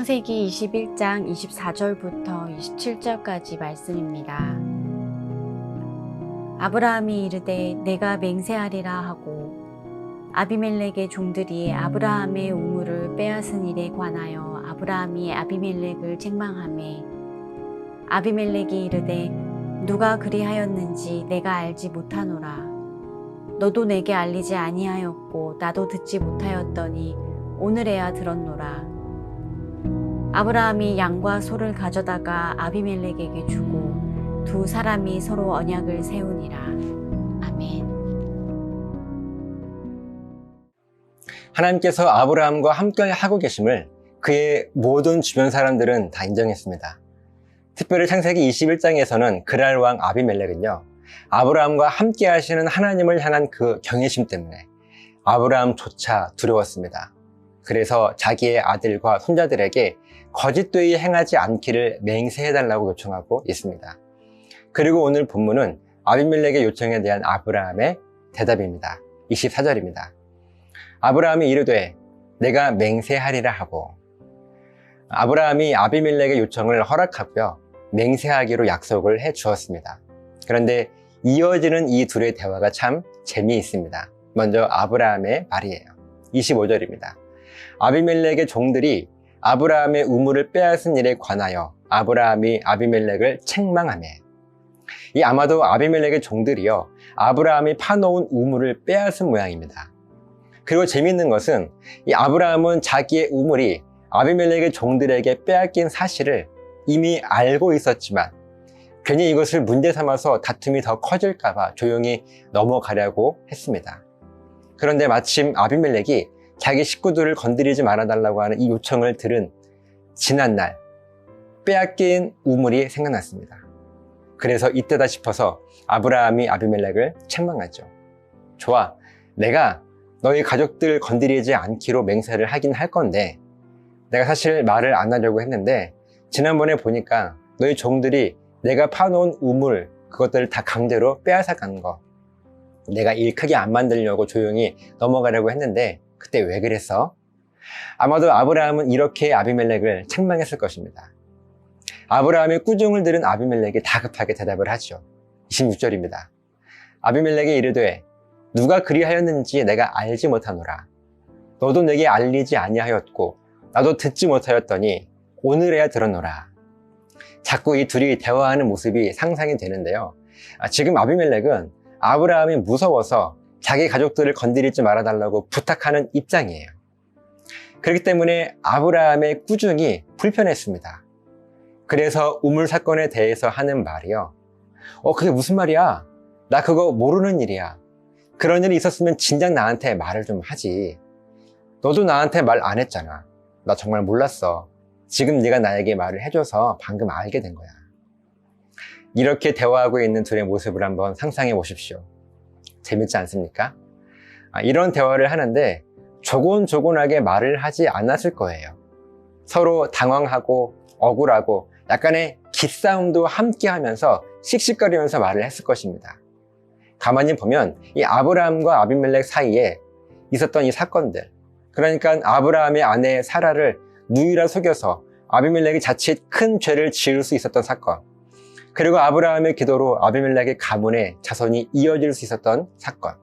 창세기 21장 24절부터 27절까지 말씀입니다. 아브라함이 이르되 내가 맹세하리라 하고 아비멜렉의 종들이 아브라함의 우물을 빼앗은 일에 관하여 아브라함이 아비멜렉을 책망하매 아비멜렉이 이르되 누가 그리하였는지 내가 알지 못하노라. 너도 내게 알리지 아니하였고 나도 듣지 못하였더니 오늘에야 들었노라. 아브라함이 양과 소를 가져다가 아비멜렉에게 주고 두 사람이 서로 언약을 세우니라. 아멘. 하나님께서 아브라함과 함께 하고 계심을 그의 모든 주변 사람들은 다 인정했습니다. 특별히 창세기 21장에서는 그랄 왕 아비멜렉은요, 아브라함과 함께 하시는 하나님을 향한 그 경외심 때문에 아브라함조차 두려웠습니다. 그래서 자기의 아들과 손자들에게 거짓되이 행하지 않기를 맹세해달라고 요청하고 있습니다. 그리고 오늘 본문은 아비멜렉의 요청에 대한 아브라함의 대답입니다. 24절입니다. 아브라함이 이르되 내가 맹세하리라 하고, 아브라함이 아비멜렉의 요청을 허락하고요, 맹세하기로 약속을 해 주었습니다. 그런데 이어지는 이 둘의 대화가 참 재미있습니다. 먼저 아브라함의 말이에요. 25절입니다. 아비멜렉의 종들이 아브라함의 우물을 빼앗은 일에 관하여 아브라함이 아비멜렉을 책망하며, 이 아마도 아비멜렉의 종들이요, 아브라함이 파놓은 우물을 빼앗은 모양입니다. 그리고 재미있는 것은 이 아브라함은 자기의 우물이 아비멜렉의 종들에게 빼앗긴 사실을 이미 알고 있었지만 괜히 이것을 문제 삼아서 다툼이 더 커질까봐 조용히 넘어가려고 했습니다. 그런데 마침 아비멜렉이 자기 식구들을 건드리지 말아달라고 하는 이 요청을 들은 지난날 빼앗긴 우물이 생각났습니다. 그래서 이때다 싶어서 아브라함이 아비멜렉을 책망하죠. 좋아, 내가 너희 가족들 건드리지 않기로 맹세를 하긴 할 건데, 내가 사실 말을 안 하려고 했는데 지난번에 보니까 너희 종들이 내가 파놓은 우물, 그것들을 다 강제로 빼앗아 간 거, 내가 일 크게 안 만들려고 조용히 넘어가려고 했는데 그때 왜 그랬어? 아마도 아브라함은 이렇게 아비멜렉을 책망했을 것입니다. 아브라함의 꾸중을 들은 아비멜렉이 다급하게 대답을 하죠. 26절입니다. 아비멜렉이 이르되 누가 그리하였는지 내가 알지 못하노라. 너도 내게 알리지 아니하였고 나도 듣지 못하였더니 오늘에야 들었노라. 자꾸 이 둘이 대화하는 모습이 상상이 되는데요, 지금 아비멜렉은 아브라함이 무서워서 자기 가족들을 건드리지 말아달라고 부탁하는 입장이에요. 그렇기 때문에 아브라함의 꾸중이 불편했습니다. 그래서 우물 사건에 대해서 하는 말이요, 그게 무슨 말이야? 나 그거 모르는 일이야. 그런 일이 있었으면 진작 나한테 말을 좀 하지. 너도 나한테 말 안 했잖아. 나 정말 몰랐어. 지금 네가 나에게 말을 해줘서 방금 알게 된 거야. 이렇게 대화하고 있는 둘의 모습을 한번 상상해 보십시오. 재밌지 않습니까? 이런 대화를 하는데 조곤조곤하게 말을 하지 않았을 거예요. 서로 당황하고 억울하고 약간의 기싸움도 함께 하면서 씩씩거리면서 말을 했을 것입니다. 가만히 보면 이 아브라함과 아비멜렉 사이에 있었던 이 사건들, 그러니까 아브라함의 아내 사라를 누이라 속여서 아비멜렉이 자칫 큰 죄를 지을 수 있었던 사건, 그리고 아브라함의 기도로 아비멜렉의 가문의 자손이 이어질 수 있었던 사건,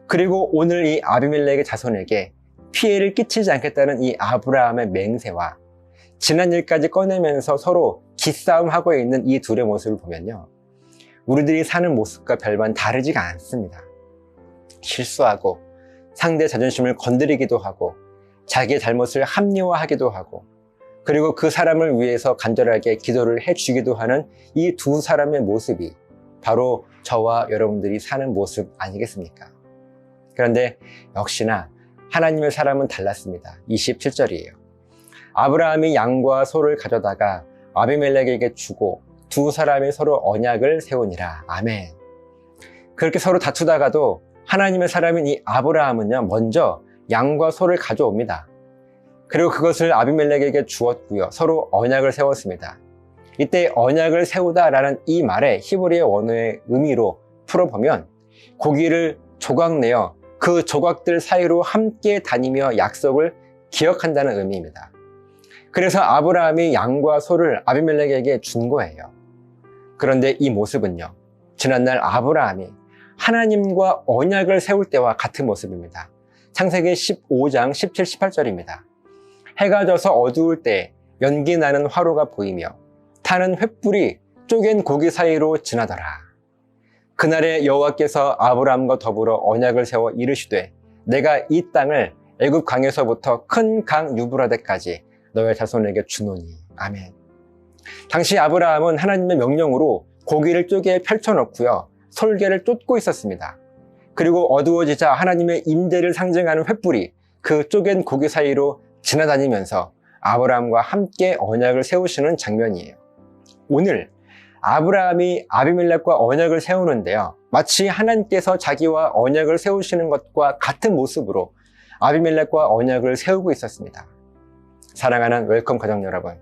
그리고 오늘 이 아비멜렉의 자손에게 피해를 끼치지 않겠다는 이 아브라함의 맹세와 지난 일까지 꺼내면서 서로 기싸움하고 있는 이 둘의 모습을 보면요, 우리들이 사는 모습과 별반 다르지가 않습니다. 실수하고 상대 자존심을 건드리기도 하고 자기의 잘못을 합리화하기도 하고, 그리고 그 사람을 위해서 간절하게 기도를 해주기도 하는 이 두 사람의 모습이 바로 저와 여러분들이 사는 모습 아니겠습니까? 그런데 역시나 하나님의 사람은 달랐습니다. 27절이에요. 아브라함이 양과 소를 가져다가 아비멜렉에게 주고 두 사람이 서로 언약을 세우니라. 아멘. 그렇게 서로 다투다가도 하나님의 사람인 이 아브라함은요, 먼저 양과 소를 가져옵니다. 그리고 그것을 아비멜렉에게 주었고요, 서로 언약을 세웠습니다. 이때 언약을 세우다라는 이 말의 히브리어 원어의 의미로 풀어보면 고기를 조각 내어 그 조각들 사이로 함께 다니며 약속을 기억한다는 의미입니다. 그래서 아브라함이 양과 소를 아비멜렉에게 준 거예요. 그런데 이 모습은요, 지난날 아브라함이 하나님과 언약을 세울 때와 같은 모습입니다. 창세기 15장 17, 18절입니다. 해가 져서 어두울 때 연기 나는 화로가 보이며 타는 횃불이 쪼갠 고기 사이로 지나더라. 그날에 여호와께서 아브라함과 더불어 언약을 세워 이르시되 내가 이 땅을 애굽 강에서부터 큰 강 유브라데까지 너의 자손에게 주노니. 아멘. 당시 아브라함은 하나님의 명령으로 고기를 쪼개 펼쳐놓고요, 솔개를 쫓고 있었습니다. 그리고 어두워지자 하나님의 임재를 상징하는 횃불이 그 쪼갠 고기 사이로 지나다니면서 아브라함과 함께 언약을 세우시는 장면이에요. 오늘 아브라함이 아비멜렉과 언약을 세우는데요, 마치 하나님께서 자기와 언약을 세우시는 것과 같은 모습으로 아비멜렉과 언약을 세우고 있었습니다. 사랑하는 웰컴 가족 여러분,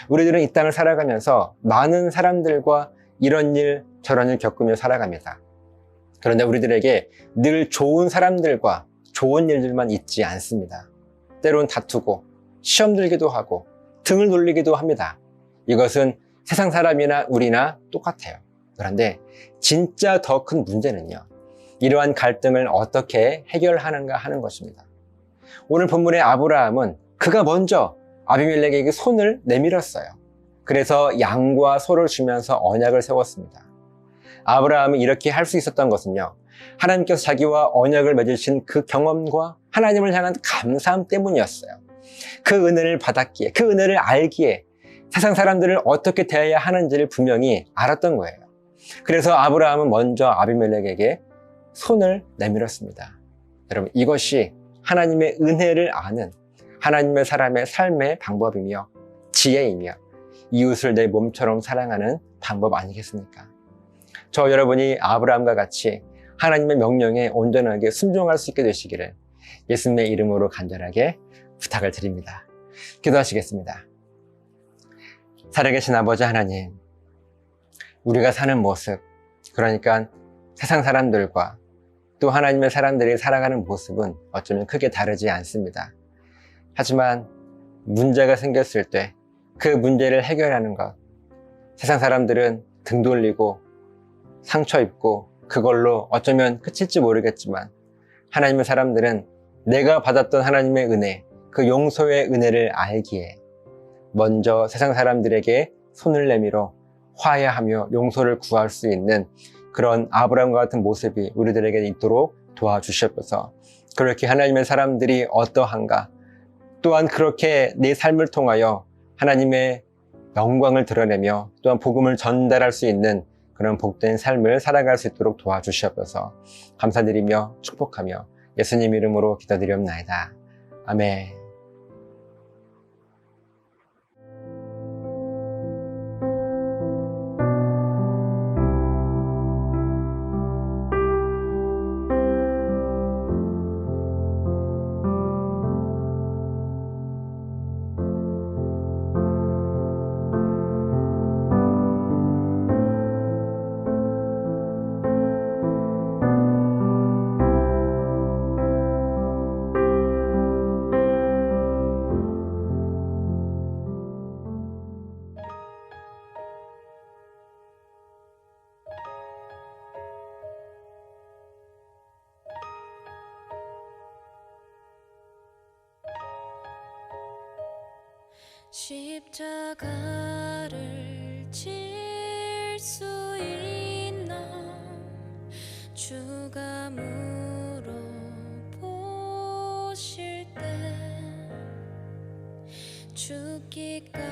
우리들은 이 땅을 살아가면서 많은 사람들과 이런 일 저런 일 겪으며 살아갑니다. 그런데 우리들에게 늘 좋은 사람들과 좋은 일들만 있지 않습니다. 때론 다투고 시험 들기도 하고 등을 돌리기도 합니다. 이것은 세상 사람이나 우리나 똑같아요. 그런데 진짜 더 큰 문제는요, 이러한 갈등을 어떻게 해결하는가 하는 것입니다. 오늘 본문의 아브라함은 그가 먼저 아비멜렉에게 손을 내밀었어요. 그래서 양과 소를 주면서 언약을 세웠습니다. 아브라함이 이렇게 할 수 있었던 것은요, 하나님께서 자기와 언약을 맺으신 그 경험과 하나님을 향한 감사함 때문이었어요. 그 은혜를 받았기에, 그 은혜를 알기에 세상 사람들을 어떻게 대해야 하는지를 분명히 알았던 거예요. 그래서 아브라함은 먼저 아비멜렉에게 손을 내밀었습니다. 여러분, 이것이 하나님의 은혜를 아는 하나님의 사람의 삶의 방법이며 지혜이며 이웃을 내 몸처럼 사랑하는 방법 아니겠습니까? 저 여러분이 아브라함과 같이 하나님의 명령에 온전하게 순종할 수 있게 되시기를 예수님의 이름으로 간절하게 부탁을 드립니다. 기도하시겠습니다. 살아계신 아버지 하나님, 우리가 사는 모습, 그러니까 세상 사람들과 또 하나님의 사람들이 살아가는 모습은 어쩌면 크게 다르지 않습니다. 하지만 문제가 생겼을 때 그 문제를 해결하는 것, 세상 사람들은 등 돌리고 상처 입고 그걸로 어쩌면 끝일지 모르겠지만 하나님의 사람들은 내가 받았던 하나님의 은혜, 그 용서의 은혜를 알기에 먼저 세상 사람들에게 손을 내밀어 화해하며 용서를 구할 수 있는 그런 아브라함과 같은 모습이 우리들에게 있도록 도와주시옵소서. 그렇게 하나님의 사람들이 어떠한가, 또한 그렇게 내 삶을 통하여 하나님의 영광을 드러내며 또한 복음을 전달할 수 있는 그런 복된 삶을 살아갈 수 있도록 도와주시옵소서. 감사드리며 축복하며 예수님 이름으로 기도드리옵나이다. 아멘. 십자가를 질 수 있나 주가 물어보실 때 죽기까지